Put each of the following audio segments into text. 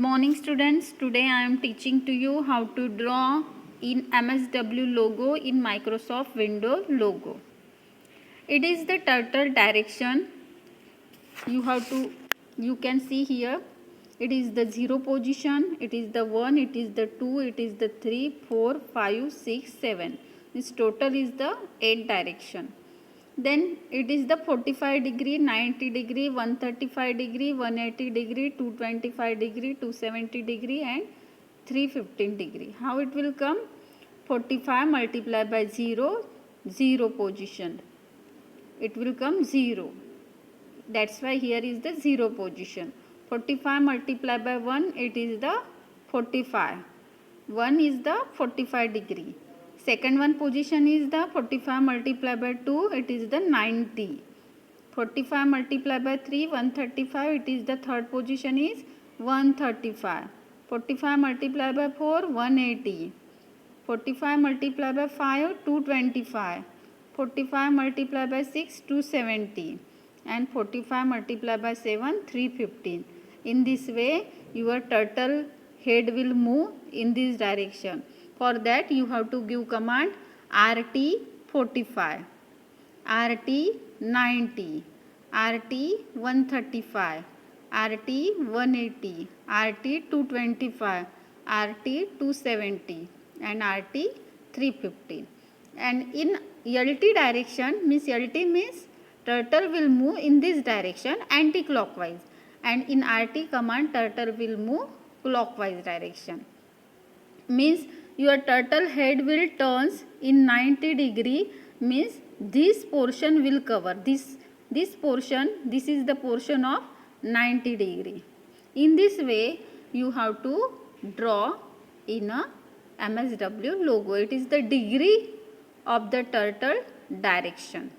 morning students. Today I am teaching to you how to draw in MSW logo in Microsoft Windows logo. It is the turtle direction. You can see here it is the 0 position, it is the 1, it is the 2, it is the 3, 4, 5, 6, 7. This total is the 8 direction. Then it is the 45 degree, 90 degree, 135 degree, 180 degree, 225 degree, 270 degree and 315 degree. How it will come? 45 multiplied by 0, 0 position. It will come 0. That's why here is the 0 position. 45 multiplied by 1, it is the 45. 1 is the 45 degree. Second one position is the 45 multiplied by 2, it is the 90. 45 multiplied by 3, 135, it is the third position is 135. 45 multiplied by 4, 180. 45 multiplied by 5, 225. 45 multiplied by 6, 270. And 45 multiplied by 7, 315. In this way, your turtle head will move in this direction. For that, you have to give command RT 45, RT 90, RT 135, RT 180, RT 225, RT 270 and RT 315. And in LT direction means LT means turtle will move in this direction anti-clockwise, and in RT command turtle will move clockwise direction. Means your turtle head will turns in 90 degree, means this portion will cover this portion. This is the portion of 90 degree. In this way you have to draw in a MSW logo. It is the degree of the turtle direction.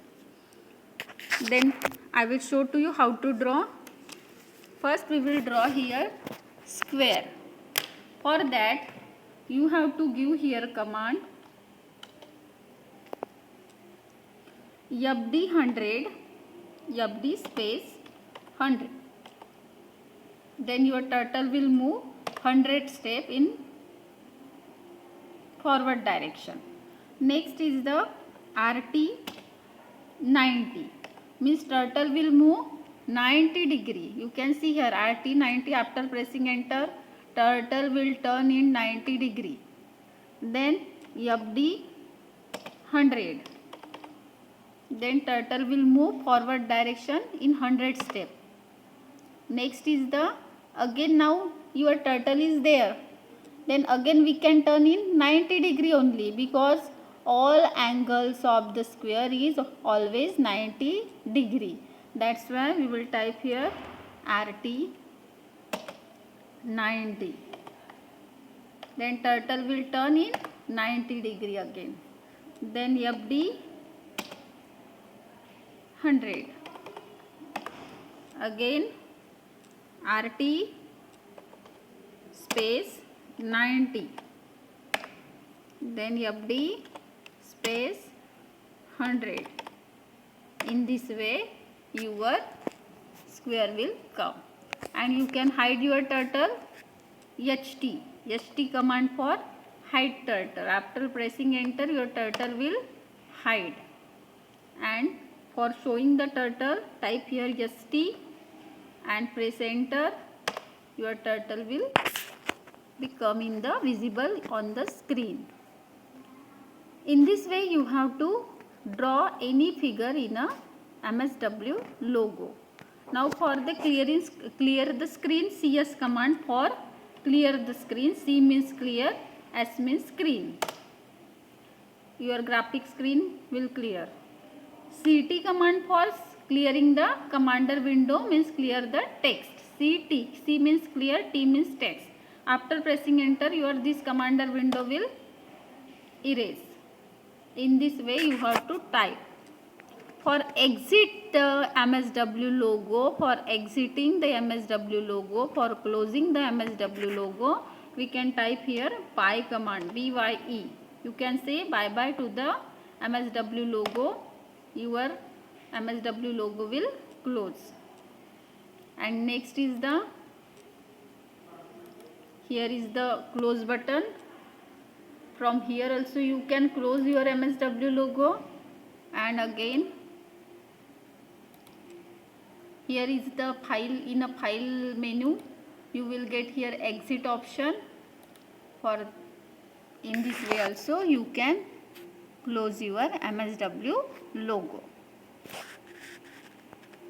Then I will show to you how to draw. First we will draw here square. For that you have to give here command FD 100, FD space 100. Then your turtle will move 100 step in forward direction. Next is the RT 90, means turtle will move 90 degree. You can see here RT 90. After pressing enter, turtle will turn in 90 degree. Then FD 100. Then turtle will move forward direction in 100 step. Next is the again, now your turtle is there. Then again we can turn in 90 degree only, because all angles of the square is always 90 degree. That's why we will type here RT 90. Then turtle will turn in 90 degree again. Then FD 100. Again RT space 90. Then FD space 100. In this way your square will come. And you can hide your turtle. HT command for hide turtle. After pressing enter, your turtle will hide. And for showing the turtle, type here ST and press enter. Your turtle will become in the visible on the screen. In this way you have to draw any figure in a MSW logo. Now for the clear the screen, CS command for clear the screen. C means clear, S means screen. Your graphic screen will clear. CT command for clearing the commander window, means clear the text. CT, C means clear, T means text. After pressing enter, your this commander window will erase. In this way you have to type. For exit the MSW logo, for exiting the MSW logo, for closing the MSW logo, we can type here bye command, BYE. You can say bye bye to the MSW logo. Your MSW logo will close. And next is the Here is the close button. From here also you can close your MSW logo, and again here is the file. In a file menu you will get here exit option. For in this way also you can close your MSW logo.